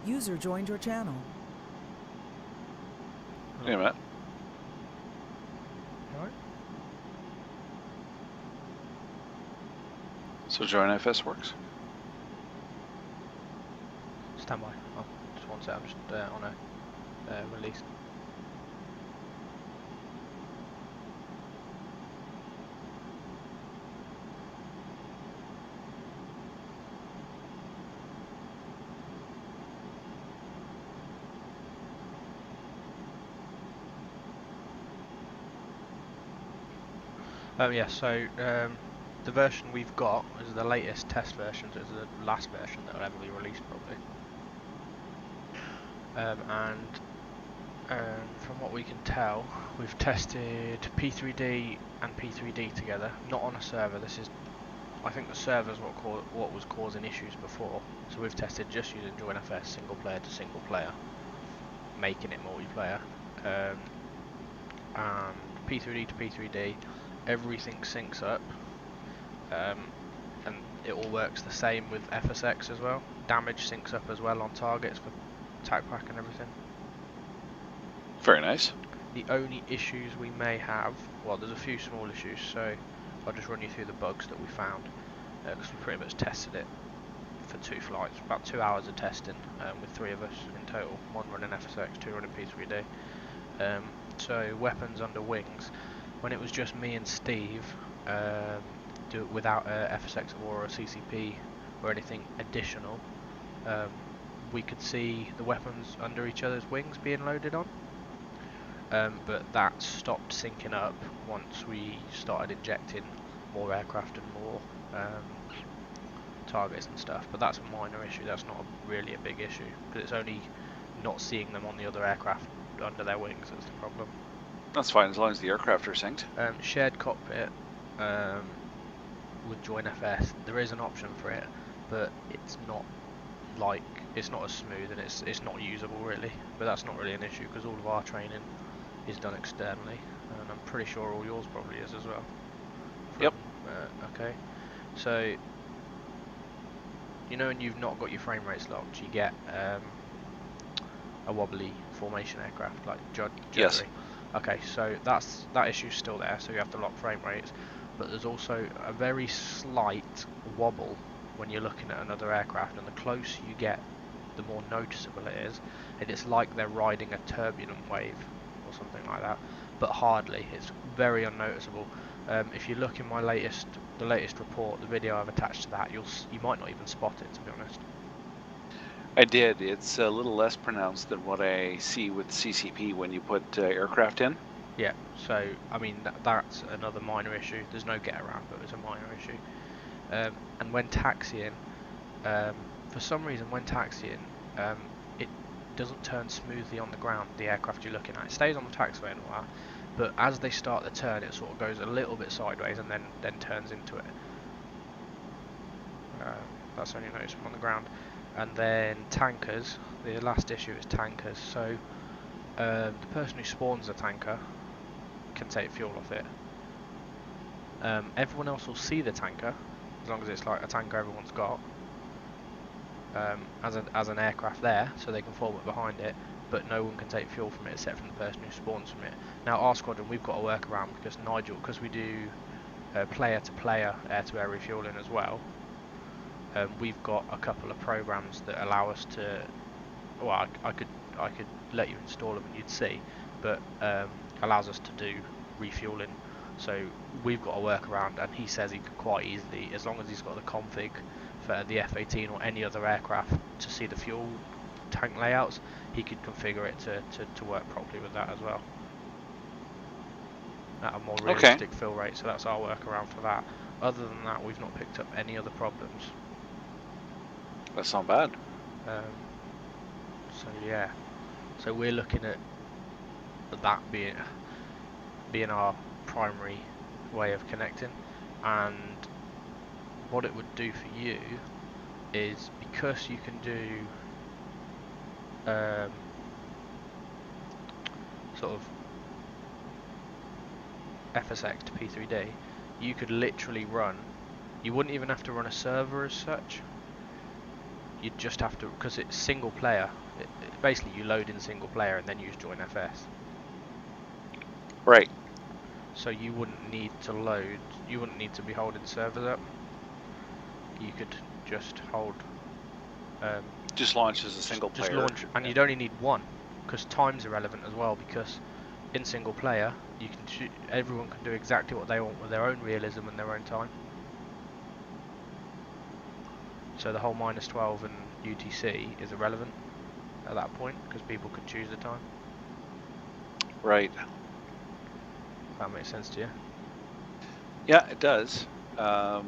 User joined your channel. Wait a minute. Alright. So join FS works? Stand by. Oh, just one sec, I'm just on a release. Yeah, so the version we've got is the latest test version, so it's the last version that will ever be released probably. From what we can tell, we've tested P3D and P3D together, not on a server. This is, I think the server's what was causing issues before. So we've tested just using joinfs single player to single player, making it multiplayer. And P3D to P3D, everything syncs up, and it all works the same with FSX as well. Damage syncs up as well on targets for attack pack and everything. Very nice. The only issues we may have, well, there's a few small issues, so I'll just run you through the bugs that we found, because we pretty much tested it for 2 flights, about 2 hours of testing, with 3 of us in total, 1 running FSX, 2 running P3D. So weapons under wings, when it was just me and Steve, do it without a FSX or a CCP or anything additional, we could see the weapons under each other's wings being loaded on. But that stopped syncing up once we started injecting more aircraft and more targets and stuff. But that's a minor issue, that's not really a big issue, because it's only not seeing them on the other aircraft under their wings that's the problem. That's fine as long as the aircraft are synced. Shared cockpit with joinfs, there is an option for it, but it's not as smooth and it's not usable really. But that's not really an issue because all of our training is done externally, and I'm pretty sure all yours probably is as well. Yep. Okay, so you know when you've not got your frame rates locked, you get a wobbly formation aircraft like judgery. Yes. Okay, so that issue's still there, so you have to lock frame rates, but there's also a very slight wobble when you're looking at another aircraft, and the closer you get, the more noticeable it is, and it's like they're riding a turbulent wave or something like that, but hardly. It's very unnoticeable. If you look in the latest report, the video I've attached to that, you might not even spot it, to be honest. I did. It's a little less pronounced than what I see with CCP when you put aircraft in. Yeah, so I mean that's another minor issue. There's no get around, but it's a minor issue. And when taxiing, for some reason when taxiing, it doesn't turn smoothly on the ground, the aircraft you're looking at. It stays on the taxiway and all that, but as they start the turn, it sort of goes a little bit sideways and then turns into it. That's only noticeable on the ground. And then tankers, the last issue is tankers. So the person who spawns a tanker can take fuel off it. Everyone else will see the tanker, as long as it's like a tanker everyone's got, as an aircraft there, so they can forward behind it, but no one can take fuel from it except from the person who spawns from it. Now our squadron, we've got a workaround because we do player-to-player air-to-air refueling as well. We've got a couple of programs that allow us to, well, I could let you install them and you'd see, but allows us to do refueling. So we've got a workaround, and he says he could quite easily, as long as he's got the config for the F-18 or any other aircraft to see the fuel tank layouts, he could configure it to work properly with that as well at a more realistic fill rate. So that's our workaround for that. Other than that, we've not picked up any other problems. That's not bad. So yeah, so we're looking at that being our primary way of connecting, and what it would do for you is, because you can do sort of FSX to P3D, you could literally run, you wouldn't even have to run a server as such. you just have to, because it's single player. Basically, you load in single player and then use join FS. Right. So you wouldn't need to load. You wouldn't need to be holding servers up. You could just hold. Just launch as a single player. Just launch, and you'd only need one, because time's irrelevant as well. Because in single player, you can everyone can do exactly what they want with their own realism and their own time. So the whole -12 and UTC is irrelevant at that point, because people can choose the time. Right. That makes sense to you? Yeah, it does. I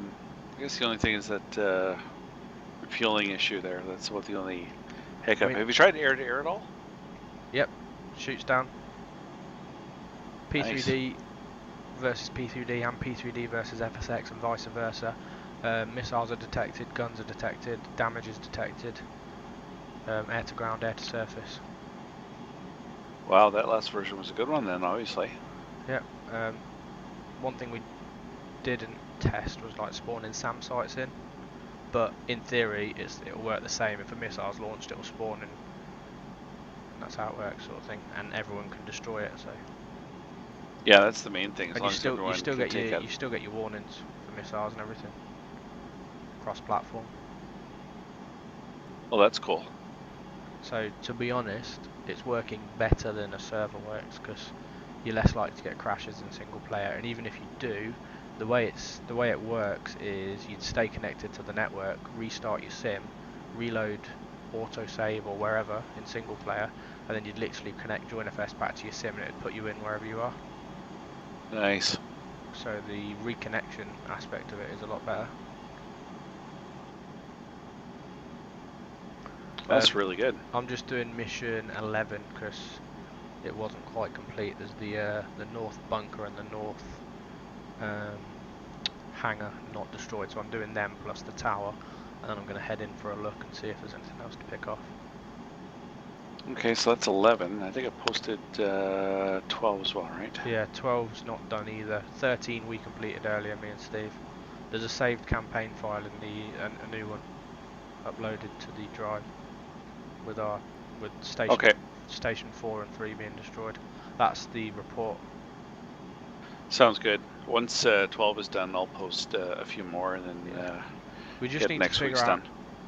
guess the only thing is that refueling issue there. That's about the only hiccup. Have you tried air-to-air at all? Yep. Shoots down. P3D Nice. versus P3D and P3D versus FSX and vice versa. Missiles are detected, guns are detected, damage is detected. Air to ground, air to surface. Wow, that last version was a good one then, obviously. Yep. One thing we didn't test was like spawning SAM sites in, but in theory it'll work the same. If a missile's launched, it'll spawn, and that's how it works, sort of thing. And everyone can destroy it. So. Yeah, that's the main thing. As and long as everyone you still can get take your you still get your warnings for missiles and everything cross-platform. Well, that's cool. So to be honest, it's working better than a server works, because you're less likely to get crashes in single player. And even if you do, the way it works is you'd stay connected to the network, restart your sim, reload, autosave or wherever in single player, and then you'd literally connect join FS back to your sim, and it'd put you in wherever you are. Nice. So the reconnection aspect of it is a lot better. That's really good. I'm just doing mission 11 because it wasn't quite complete. There's the north bunker and the north hangar not destroyed, so I'm doing them plus the tower, and then I'm going to head in for a look and see if there's anything else to pick off. Okay, so that's 11. I think I posted 12 as well, right? Yeah, 12's not done either. 13 we completed earlier, me and Steve. There's a saved campaign file in a new one uploaded to the drive with station 4 and 3 being destroyed. That's the report. Sounds good. Once 12 is done, I'll post a few more, and then we just need to figure out done.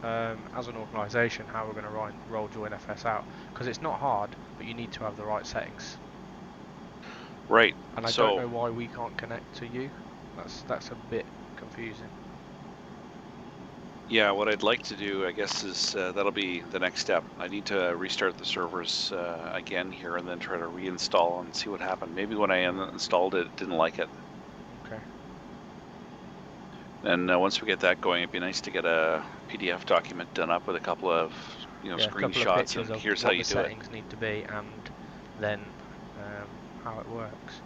as an organisation how we're going to roll join FS out, because it's not hard, but you need to have the right settings. Right. And I don't know why we can't connect to you. That's a bit confusing. Yeah, what I'd like to do, I guess, is that'll be the next step. I need to restart the servers again here, and then try to reinstall and see what happened. Maybe when I installed it, it didn't like it. Okay. And once we get that going, it'd be nice to get a PDF document done up with a couple of screenshots and here's how you do it. What the settings need to be, and then how it works.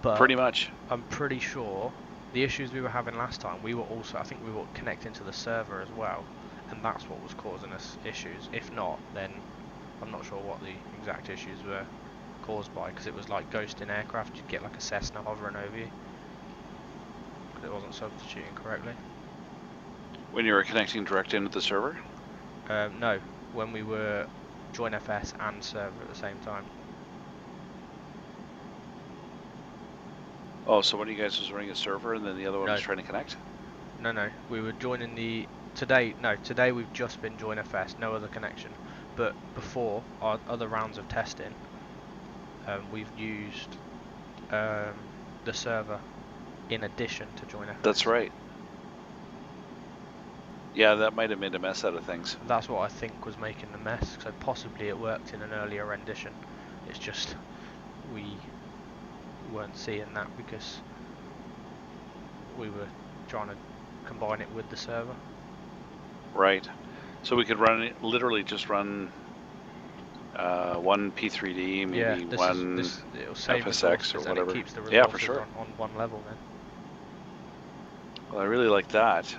But pretty much. I'm pretty sure the issues we were having last time, I think we were connecting to the server as well, and that's what was causing us issues. If not, then I'm not sure what the exact issues were caused by, because it was like ghosting aircraft. You'd get like a Cessna hovering over you because it wasn't substituting correctly. When you were connecting direct into the server? No, when we were join FS and server at the same time. Oh, so one of you guys was running a server and then the other one was trying to connect? No, we were joining today we've just been join FS, no other connection. But before our other rounds of testing, we've used the server in addition to join FS. That's right. Yeah, that might have made a mess out of things. That's what I think was making the mess, so possibly it worked in an earlier rendition. It's just we weren't seeing that because we were trying to combine it with the server. Right. So we could run it, literally just run one P3D, maybe one FSX or whatever. It keeps the resources for sure. on one level then. Well, I really like that.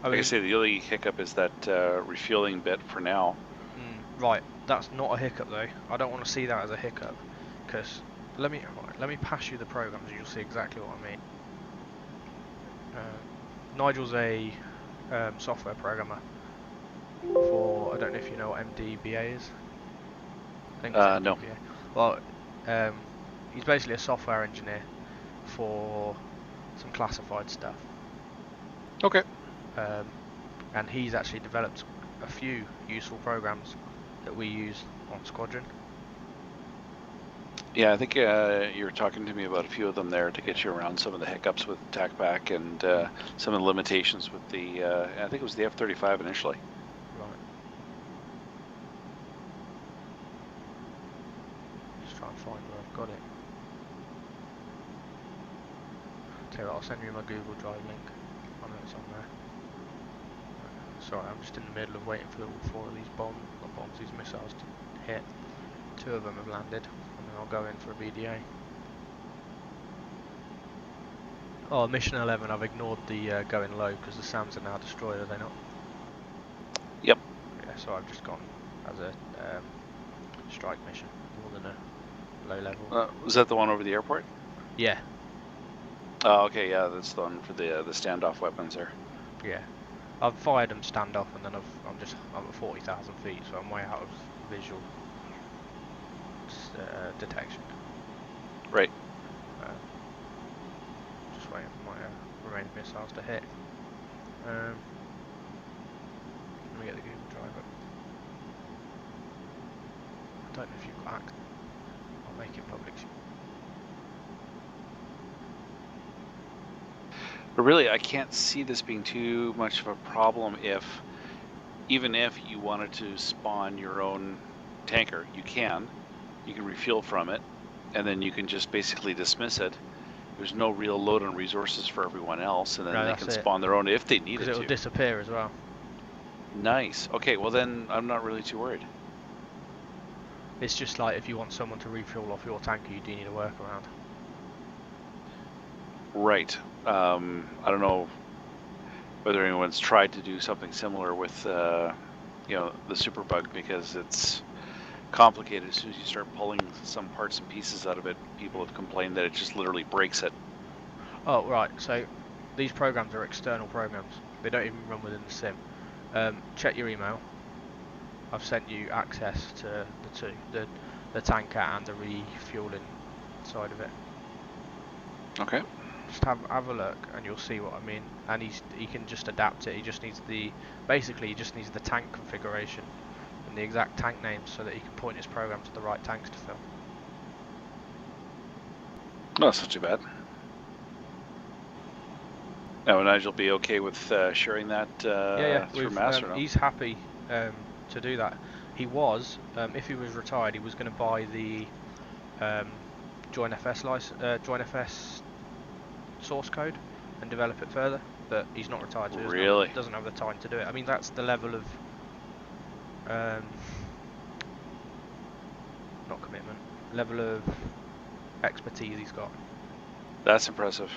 Like I say, the only hiccup is that refueling bit for now. Right, that's not a hiccup though. I don't want to see that as a hiccup, because let me pass you the programs and you'll see exactly what I mean. Nigel's a software programmer for, I don't know if you know what MDBA is. I think it's No. MDBA. Well, he's basically a software engineer for some classified stuff. Okay. And he's actually developed a few useful programs that we use on Squadron. Yeah, I think you were talking to me about a few of them there to get you around some of the hiccups with TACPAC and some of the limitations with the, I think it was the F35 initially. Right. Just try and find where I've got it. Tell you what, I'll send you my Google Drive link. I know it's on there. Sorry, I'm just in the middle of waiting for all 4 of these these missiles to hit. 2 of them have landed, and then I'll go in for a BDA. Oh, mission 11, I've ignored the going low because the SAMs are now destroyed, are they not? Yep. Yeah, so I've just gone as a strike mission, more than a low level. Was that the one over the airport? Yeah. Oh, okay, yeah, that's the one for the standoff weapons there. Yeah. I've fired them standoff, and then I'm at 40,000 feet, so I'm way out of visual detection. Right. Just waiting for my remaining missiles to hit. Let me get the Google Drive up. I don't know if you've got access. I'll make it public. But really, I can't see this being too much of a problem even if you wanted to spawn your own tanker, you can refuel from it, and then you can just basically dismiss it. There's no real load on resources for everyone else, and then they can spawn their own if they needed to. Because it'll disappear as well. Nice. Okay, well then I'm not really too worried. It's just like if you want someone to refuel off your tanker, you do need a workaround. Right. I don't know whether anyone's tried to do something similar with, you know, the Superbug, because it's complicated. As soon as you start pulling some parts and pieces out of it, people have complained that it just literally breaks it. Oh, right. So these programs are external programs. They don't even run within the sim. Check your email. I've sent you access to the 2, the tanker and the refueling side of it. Okay. Just have a look and you'll see what I mean. And he can just adapt it. He just needs basically he just needs the tank configuration and the exact tank names so that he can point his program to the right tanks to fill. No, that's not too bad. Now, would Nigel be okay with sharing that through Mass or no? He's happy to do that. He was, if he was retired, he was going to buy the Join FS source code and develop it further, but he's not retired, so he doesn't have the time to do it. I mean, that's the level of not commitment, level of expertise he's got. That's impressive.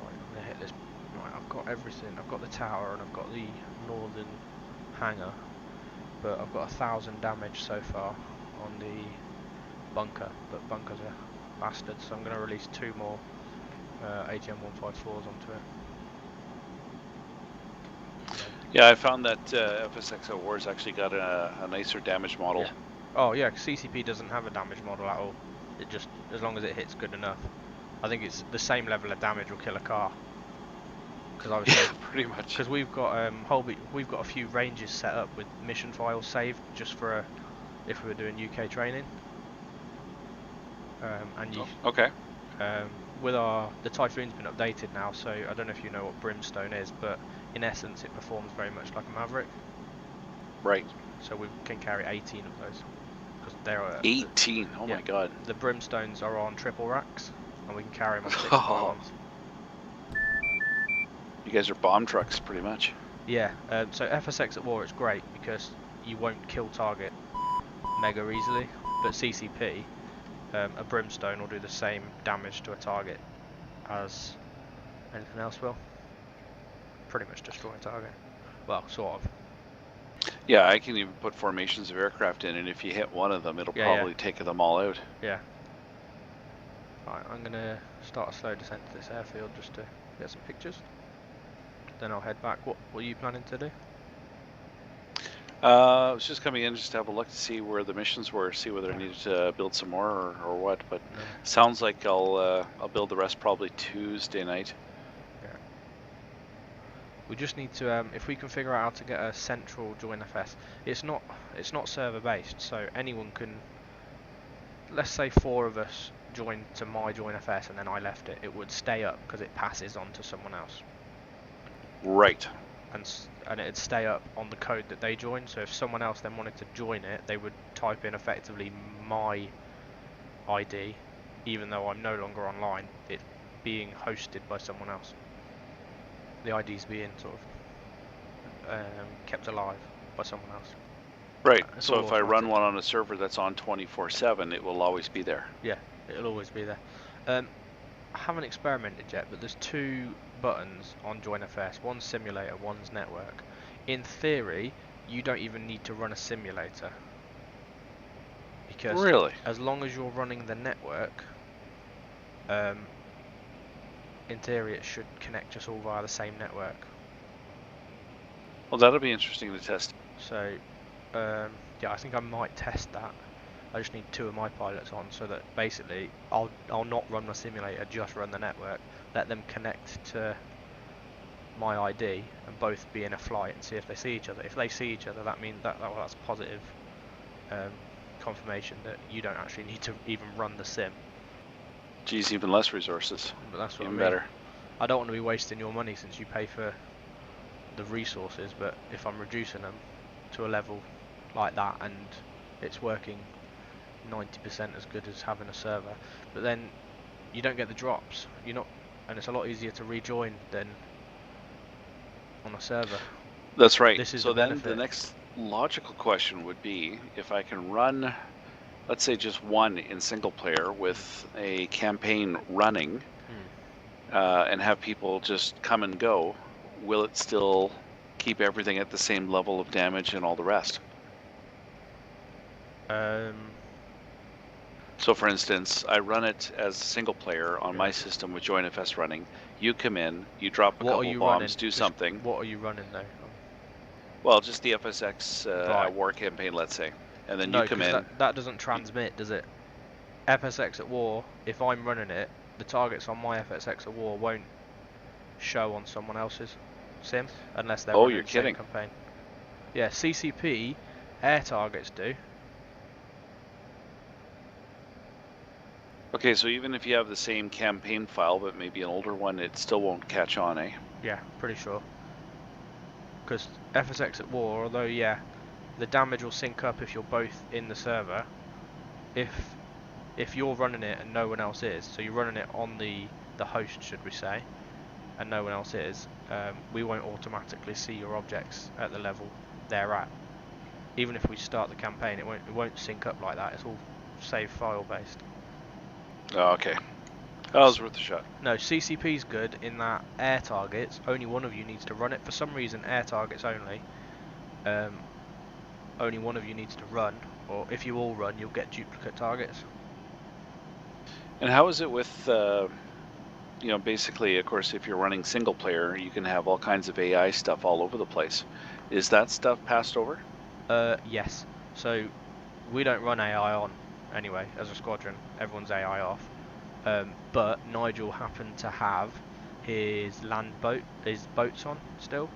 Right, I'm gonna hit this. Right, I've got everything. I've got the tower and I've got the northern hangar, but I've got 1,000 damage so far on the bunker, but bunkers are bastards, so I'm going to release 2 more ATM 154s onto it. Yeah, I found that FSX Wars actually got a nicer damage model. Yeah. Oh yeah, CCP doesn't have a damage model at all. It just, as long as it hits good enough. I think it's the same level of damage will kill a car. Because I was pretty much. Because we've got we've got a few ranges set up with mission files saved just for if we were doing UK training. Okay. With the Typhoon's been updated now, so I don't know if you know what Brimstone is, but in essence it performs very much like a Maverick. Right. So we can carry 18 of those. Because there are 18. Oh my god. The Brimstones are on triple racks, and we can carry them on 6 bombs. You guys are bomb trucks, pretty much. Yeah. So FSX at War, it's great because you won't kill target mega easily, but CCP, a Brimstone will do the same damage to a target as anything else will. Pretty much destroy a target. Well, sort of. Yeah, I can even put formations of aircraft in, and if you hit one of them, it'll probably take them all out. Yeah. Right, I'm going to start a slow descent to this airfield just to get some pictures. Then I'll head back. What are you planning to do? I was just coming in just to have a look to see where the missions were, see whether I Yeah. needed to build some more or what. But No. sounds like I'll build the rest probably Tuesday night. Yeah. We just need to, if we can figure out how to get a central join FS. It's not server based, so anyone can. Let's say 4 of us joined to my join FS and then I left it. It would stay up because it passes on to someone else. Right. And it'd stay up on the code that they joined. So if someone else then wanted to join it, they would type in effectively my ID, even though I'm no longer online. It being hosted by someone else. The ID's being sort of kept alive by someone else. Right. It's So all if I run automatic. one on a server that's on 24/7, it will always be there. Yeah, it'll always be there. I haven't experimented yet, but there's 2 buttons on Join FS. One's simulator, one's network. In theory, you don't even need to run a simulator. Because Really? as long as you're running the network, in theory it should connect us all via the same network. Well, that'll be interesting to test. So, yeah, I think I might test that. I just need 2 of my pilots on, so that basically I'll not run my simulator, just run the network, let them connect to my ID and both be in a flight and see if they see each other. If they see each other, that means that's positive confirmation that you don't actually need to even run the sim. Geez, even less resources. But that's what Even I mean. better. I don't want to be wasting your money since you pay for the resources, but if I'm reducing them to a level like that and it's working 90% as good as having a server, but then you don't get the drops. And it's a lot easier to rejoin than on a server. That's right. This is so the then benefit. the next logical question would be if I can run, let's say, just one in single player with a campaign running and have people just come and go, will it still keep everything at the same level of damage and all the rest? So for instance, I run it as a single player on my system with JoinFS running. You come in, you drop a couple of bombs, do something. What are you running though? Well, just the FSX Right. war campaign, let's say. And then No, you come in. that doesn't transmit, does it? FSX at war, if I'm running it, the targets on my FSX at war won't show on someone else's sim unless they're running the same campaign. Yeah, CCP air targets do. Okay, so even if you have the same campaign file, but maybe an older one, it still won't catch on, eh? Yeah, pretty sure. Because FSX at war, although yeah, the damage will sync up if you're both in the server. If you're running it and no one else is, so you're running it on the host, should we say, and no one else is, we won't automatically see your objects at the level they're at. Even if we start the campaign, it won't sync up like that. It's all save file based. Oh, okay. That was worth a shot. No, CCP's good in that air targets, only one of you needs to run it. For some reason, air targets only. Only one of you needs to run, or if you all run, you'll get duplicate targets. And how is it with, you know, basically, of course, if you're running single player, you can have all kinds of AI stuff all over the place. Is that stuff passed over? Yes. So we don't run AI on anyway as a squadron. Everyone's AI off. But Nigel happened to have his boats on still.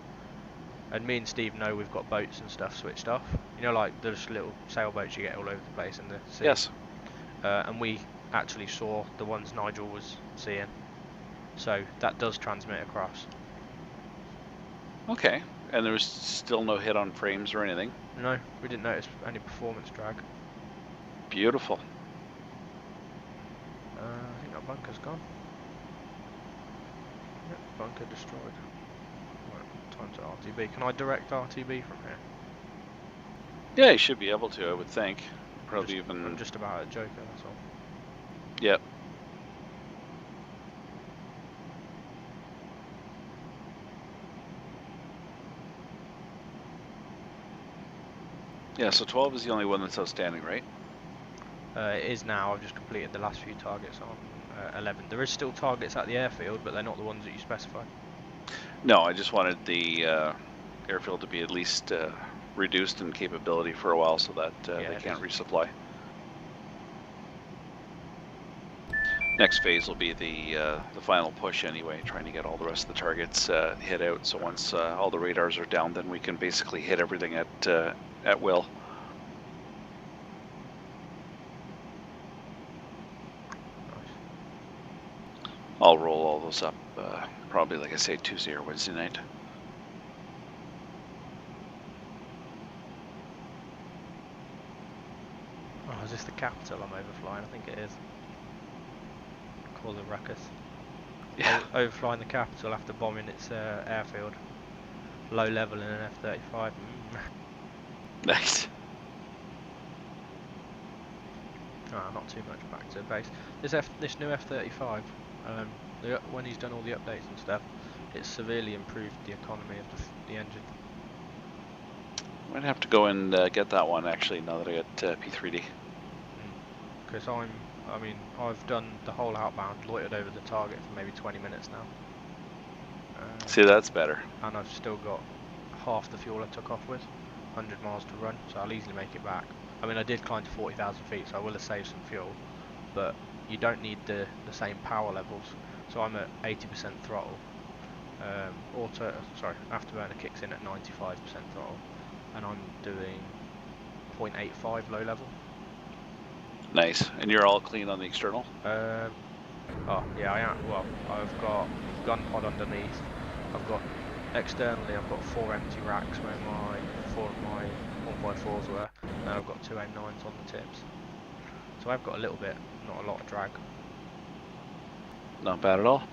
And me and Steve know we've got boats and stuff switched off. You know, like those little sailboats you get all over the place in the sea. Yes. And we actually saw the ones Nigel was seeing. So that does transmit across. Okay. And there was still no hit on frames or anything? No, we didn't notice any performance drag. Beautiful. I think our bunker's gone. Yep, bunker destroyed. Right, time to RTB. Can I direct RTB from here? Yeah, you should be able to, I would think. Probably I'm just about a Joker, that's all. Yep. Yeah, so 12 is the only one that's outstanding, right? It is now. I've just completed the last few targets on 11. There is still targets at the airfield, but they're not the ones that you specify. No, I just wanted the airfield to be at least reduced in capability for a while so that they can't resupply. Next phase will be the final push anyway, trying to get all the rest of the targets hit out. So once all the radars are down, then we can basically hit everything at will. Nice. I'll roll all those up probably, like I say, Tuesday or Wednesday night. Oh, is this the capital I'm overflying? I think it is. Call the ruckus. Yeah. Overflying the capital after bombing its airfield. Low level in an F-35. Nice. Oh, not too much back to base. This new F-35, when he's done all the updates and stuff, it's severely improved the economy of the engine. Might have to go and get that one actually now that I got P3D. Because I've done the whole outbound, loitered over the target for maybe 20 minutes now. See, that's better. And I've still got half the fuel I took off with, 100 miles to run, so I'll easily make it back. I mean, I did climb to 40,000 feet, so I will have saved some fuel, but you don't need the same power levels. So I'm at 80% throttle. Afterburner kicks in at 95% throttle, and I'm doing 0.85 low level. Nice. And you're all clean on the external? Oh yeah, I am. Well, I've got gun pod underneath. I've got externally, I've got 4 empty racks where 4 of my 1.4s were, and I've got 2 M9s on the tips. So I've got a little bit, not a lot of drag. Not bad at all.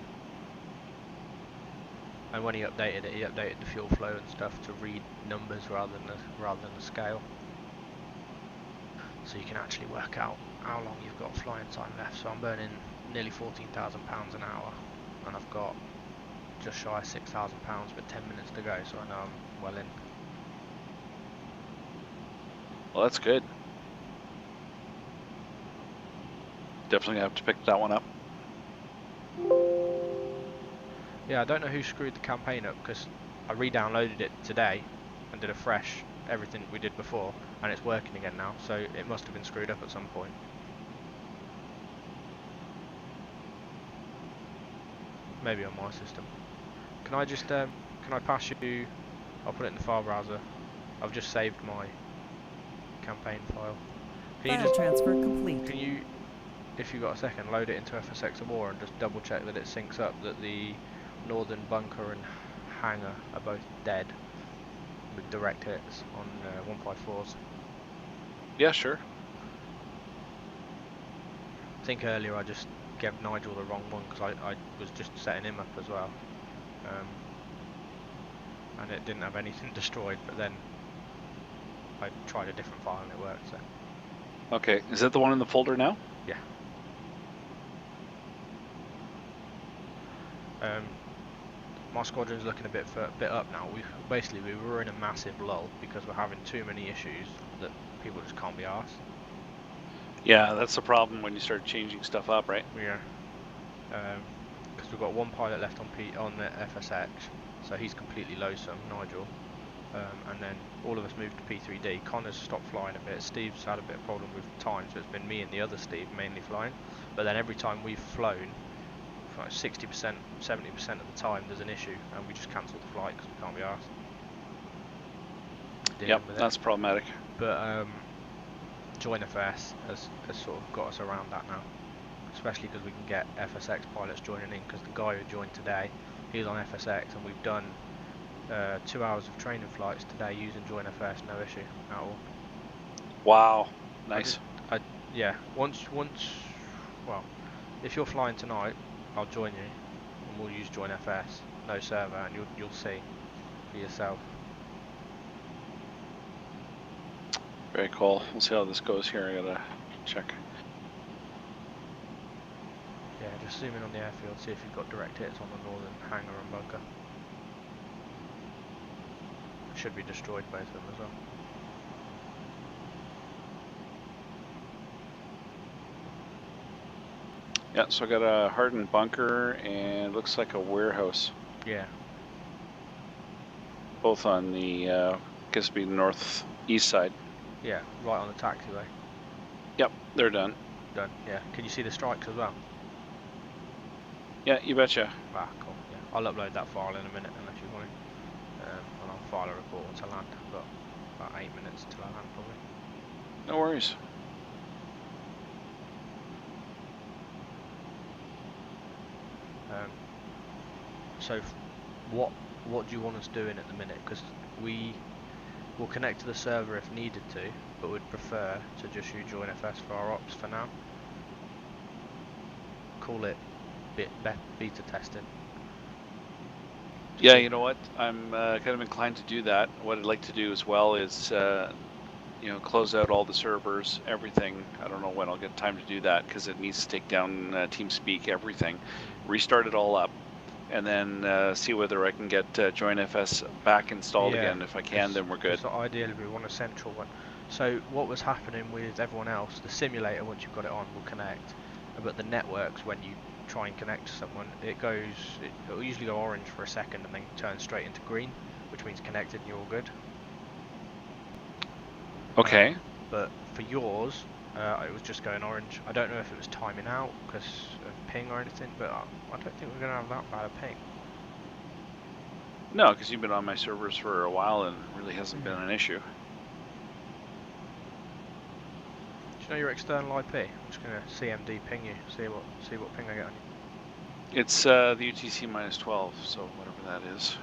And when he updated it, he updated the fuel flow and stuff to read numbers rather than the scale. So you can actually work out how long you've got flying time left. So I'm burning nearly £14,000 an hour, and I've got just shy of £6,000 with 10 minutes to go, so I know I'm well in. Well, that's good. Definitely have to pick that one up. Yeah, I don't know who screwed the campaign up, because I re-downloaded it today and did a fresh everything we did before, and it's working again now, so it must have been screwed up at some point. Maybe on my system. Can I just, can I pass you, I'll put it in the file browser. I've just saved my campaign file. Can you just transfer complete. Can you, if you've got a second, load it into FSX of War and just double check that it syncs up, that the northern bunker and hangar are both dead with direct hits on 154s. Yeah, sure. I think earlier I just gave Nigel the wrong one because I was just setting him up as well. And it didn't have anything destroyed, but then I tried a different file and it worked. So. Okay, is that the one in the folder now? Yeah. My squadron's looking a bit up now. We were in a massive lull because we're having too many issues that people just can't be arsed. Yeah, that's the problem when you start changing stuff up, right? Yeah. Because we've got one pilot left on the FSX, so he's completely lonesome, Nigel. And then all of us moved to P3D. Connor's stopped flying a bit. Steve's had a bit of problem with time, so it's been me and the other Steve mainly flying. But then every time we've flown, like 60%, 70% of the time there's an issue, and we just cancel the flight because we can't be arsed. Yep, that's problematic. But Join FS has sort of got us around that now, especially because we can get FSX pilots joining in, because the guy who joined today, he's on FSX, and we've done 2 hours of training flights today using Join FS, no issue at all. Wow, nice. Yeah, well, if you're flying tonight, I'll join you, and we'll use Join FS, no server, and you'll see for yourself. Very cool. We'll see how this goes here. I gotta check. Yeah, just zoom in on the airfield, see if you've got direct hits on the northern hangar and bunker. Should be destroyed, both of them as well. Yeah, so I got a hardened bunker and looks like a warehouse. Yeah. Both on the, guess it'd be northeast side. Yeah, right on the taxiway. Yep, they're done. Done. Yeah. Can you see the strikes as well? Yeah, you betcha. Ah, cool. Yeah. I'll upload that file in a minute unless you want it. And I'll file a report once I land. I've got about 8 minutes until I land probably. No worries. So what do you want us doing at the minute? Because we will connect to the server if needed to, but would prefer to just use join FS for our ops for now. Call it beta testing. Yeah, you know what? I'm kind of inclined to do that. What I'd like to do as well is, you know, close out all the servers, everything. I don't know when I'll get time to do that because it needs to take down TeamSpeak, everything, restart it all up, and then see whether I can get JoinFS back installed again. If I can, then we're good. So ideally we want a central one. So what was happening with everyone else, the simulator, once you've got it on, will connect, but the networks, when you try and connect to someone, it'll usually go orange for a second and then turn straight into green, which means connected and you're all good. Okay. But for yours, it was just going orange. I don't know if it was timing out because of ping or anything, but I don't think we're going to have that bad a ping. No, because you've been on my servers for a while and it really hasn't been an issue. Do you know your external IP? I'm just going to CMD ping you, see what ping I get on you. It's the UTC -12, so whatever that is.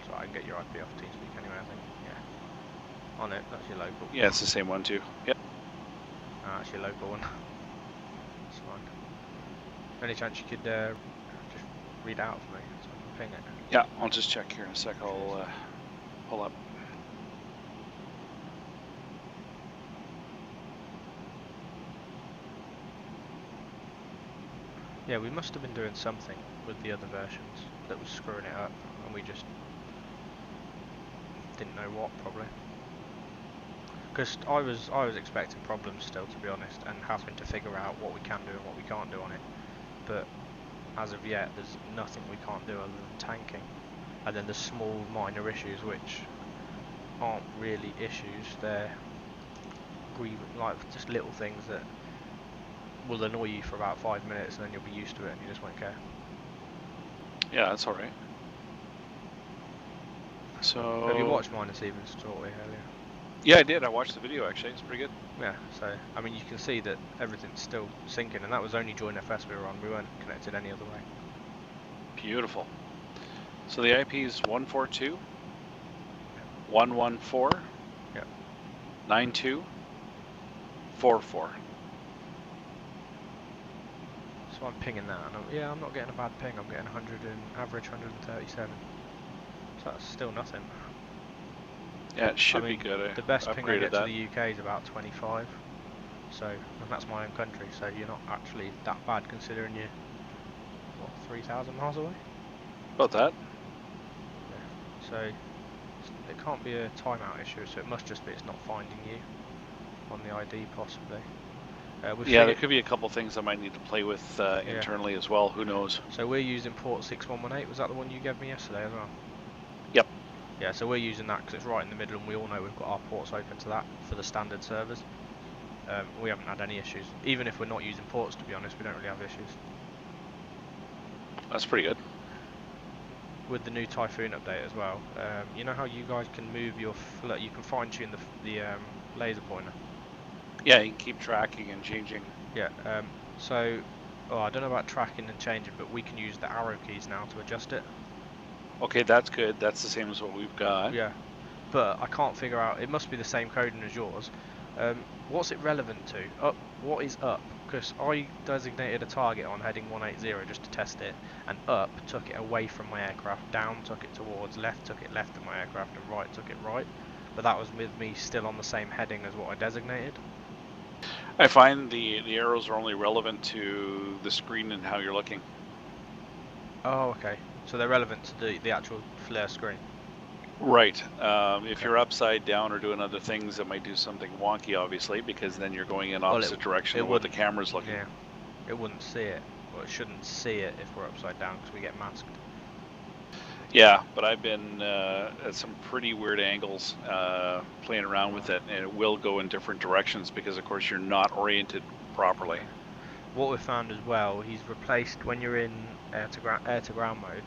So I can get your IP off TeamSpeak anyway, I think. Yeah. On it, that's your local. Yeah, it's the same one too. Yep. Ah, that's your local one. That's fine. Any chance you could just read out for me so I can ping it? Yeah, I'll just check here in a sec. I'll pull up. Yeah, we must have been doing something with the other versions that was screwing it up, and we just didn't know what, probably. Because I was expecting problems still, to be honest, and having to figure out what we can do and what we can't do on it. But as of yet, there's nothing we can't do other than tanking. And then the small minor issues, which aren't really issues, they're like just little things that will annoy you for about 5 minutes, and then you'll be used to it and you just won't care. Yeah, that's alright. So have you watched mine this evening story earlier? Yeah, I did. I watched the video actually. It's pretty good. Yeah, so I mean you can see that everything's still syncing, and that was only join FS we were on. We weren't connected any other way. Beautiful. So the IP is 142 114 9244. So I'm pinging that, and I'm not getting a bad ping. I'm getting 100 and average 137. So that's still nothing. Yeah, it should be good. The best ping I get to the UK is about 25. So, and that's my own country. So you're not actually that bad considering you're what, 3,000 miles away. About that. Yeah. So it can't be a timeout issue. So it must just be it's not finding you on the ID possibly. Yeah, there could be a couple things I might need to play with internally as well. Who knows? So we're using port 6118. Was that the one you gave me yesterday as well? Yep. Yeah, so we're using that because it's right in the middle, and we all know we've got our ports open to that for the standard servers. We haven't had any issues. Even if we're not using ports, to be honest, we don't really have issues. That's pretty good. With the new Typhoon update as well, you know how you guys can move your you can fine tune the laser pointer. Yeah, you can keep tracking and changing. Yeah. So, I don't know about tracking and changing, but we can use the arrow keys now to adjust it. Okay, that's good. That's the same as what we've got. Yeah, but I can't figure out. It must be the same coding as yours. What's it relevant to? Up. What is up? Because I designated a target on heading 180 just to test it, and up took it away from my aircraft, down took it towards, left took it left of my aircraft, and right took it right. But that was with me still on the same heading as what I designated. I find the arrows are only relevant to the screen and how you're looking. Oh, okay. So they're relevant to the actual flare screen. Right. If you're upside down or doing other things, it might do something wonky, obviously, because then you're going in opposite direction of what the camera's looking. Yeah. It wouldn't see it, or it shouldn't see it if we're upside down because we get masked. Yeah, but I've been at some pretty weird angles playing around with it, and it will go in different directions because, of course, you're not oriented properly. Okay. What we've found as well, he's replaced, when you're in air to ground mode,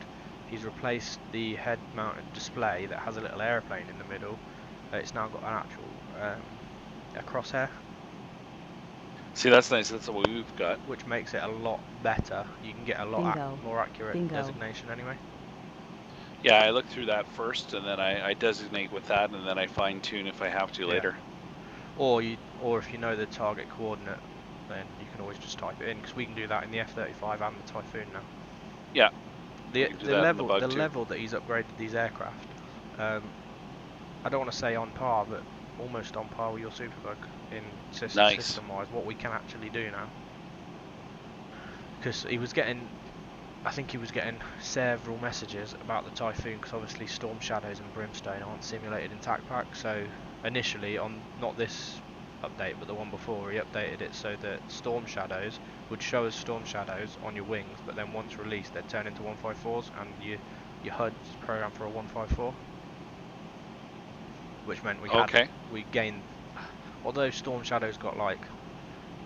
he's replaced the head mounted display that has a little airplane in the middle. It's now got an actual a crosshair. See, that's nice. That's what we've got. Which makes it a lot better. You can get a lot more accurate designation anyway. Yeah, I look through that first, and then I designate with that, and then I fine tune if I have to later. Or if you know the target coordinate, then you can always just type it in, because we can do that in the F35 and the Typhoon now. Yeah. The level that he's upgraded these aircraft, I don't want to say on par, but almost on par with your Superbug in system-wise, what we can actually do now. Because he was getting, I think he was getting several messages about the Typhoon, because obviously Storm Shadows and Brimstone aren't simulated in TAC Pack. So initially, on not this update but the one before, he updated it so that Storm Shadows would show as Storm Shadows on your wings, but then once released they'd turn into 154s, and your HUD's programmed for a 154, which meant we gained, although Storm Shadows got like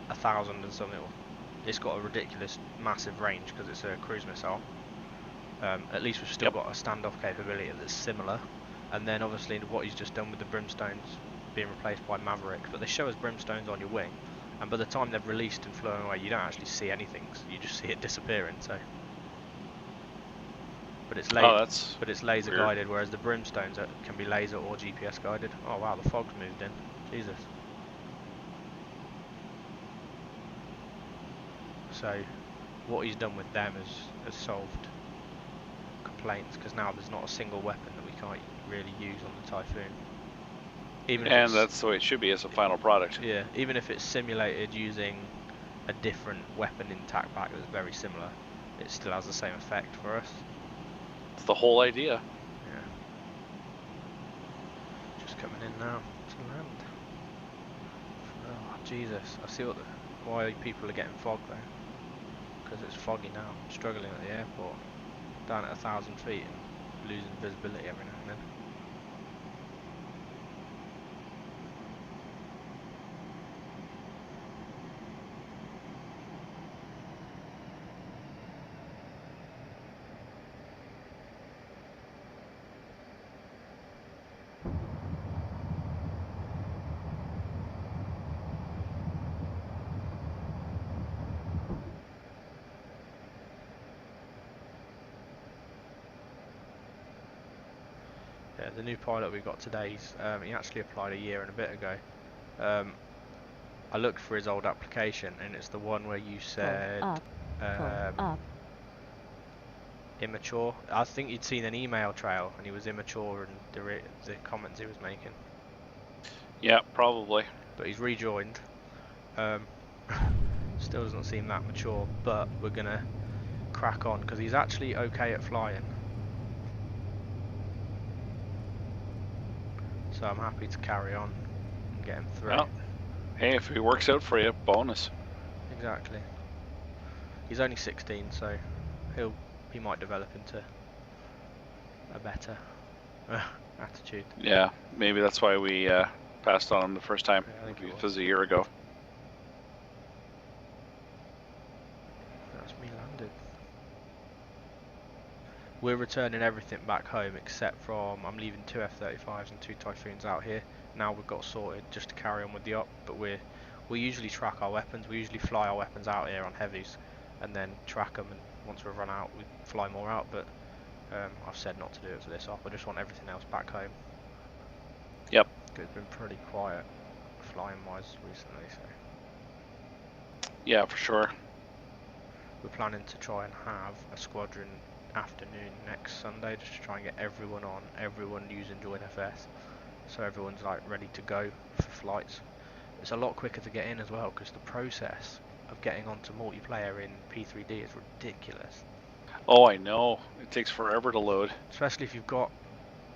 1,000 and something, it's got a ridiculous massive range because it's a cruise missile. At least we've still got a standoff capability that's similar. And then obviously what he's just done with the Brimstones being replaced by Mavericks, but they show as Brimstones on your wing, and by the time they've released and flown away, you don't actually see anything, so you just see it disappearing. So, but it's laser weird. guided, whereas the Brimstones can be laser or GPS guided. Oh wow, the fog's moved in. Jesus. So what he's done with them has solved complaints, because now there's not a single weapon that we can't really use on the Typhoon. And that's the way it should be as a final product. Yeah, even if it's simulated using a different weapon in TAC Pack that's very similar, it still has the same effect for us. It's the whole idea. Yeah. Just coming in now to land. Oh Jesus, I see why people are getting fogged though. Because it's foggy now. I'm struggling at the airport, down at 1,000 feet and losing visibility every now and then. Yeah, the new pilot we got today, he actually applied a year and a bit ago. I looked for his old application, and it's the one where you said immature. I think you'd seen an email trail, and he was immature in the comments he was making. Yeah, probably. But he's rejoined. Still doesn't seem that mature, but we're gonna crack on because he's actually okay at flying. So I'm happy to carry on and get him through. Well, hey, if he works out for you, bonus. Exactly. He's only 16, so he might develop into a better attitude. Yeah, maybe that's why we passed on him the first time. Yeah, I think it was a year ago. That's me landed. We're returning everything back home except from, I'm leaving 2 F35s and 2 Typhoons out here. Now we've got sorted just to carry on with the op, but we usually track our weapons. We usually fly our weapons out here on heavies and then track them, and once we've run out we fly more out, but I've said not to do it for this op. I just want everything else back home. Yep. It's been pretty quiet flying wise recently, so. Yeah, for sure. We're planning to try and have a squadron afternoon next Sunday, just to try and get everyone on, everyone using Join FS, so everyone's like ready to go for flights. It's a lot quicker to get in as well, because the process of getting onto multiplayer in P3D is ridiculous. Oh, I know. It takes forever to load. Especially if you've got,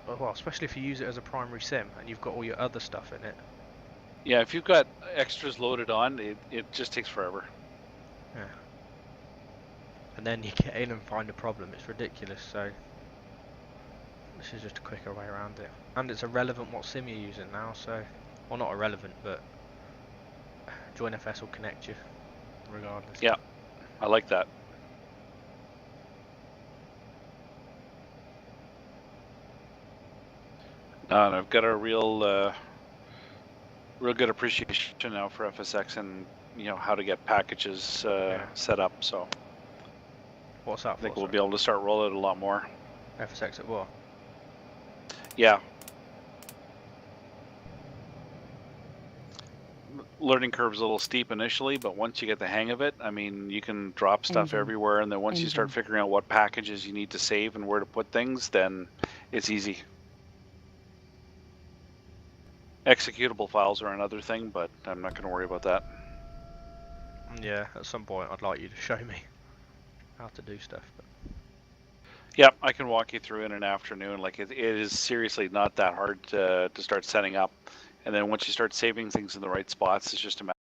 well, especially if you use it as a primary sim and you've got all your other stuff in it. Yeah, if you've got extras loaded on, it just takes forever. Yeah. and then you get in and find a problem. It's ridiculous. So this is just a quicker way around it, and it's irrelevant what sim you're using now. So, well, not irrelevant, but JoinFS will connect you regardless. Yeah, I like that. And I've got a real good appreciation now for FSX and how to get packages set up. So what's that? I think we'll be able to start rolling it a lot more. FSX at what? Yeah. Learning curve's a little steep initially, but once you get the hang of it, I mean, you can drop stuff everywhere, and then once you start figuring out what packages you need to save and where to put things, then it's easy. Executable files are another thing, but I'm not going to worry about that. Yeah, at some point I'd like you to show me how to do stuff. But... yeah, I can walk you through in an afternoon. Like it is seriously not that hard to start setting up. And then once you start saving things in the right spots, it's just a matter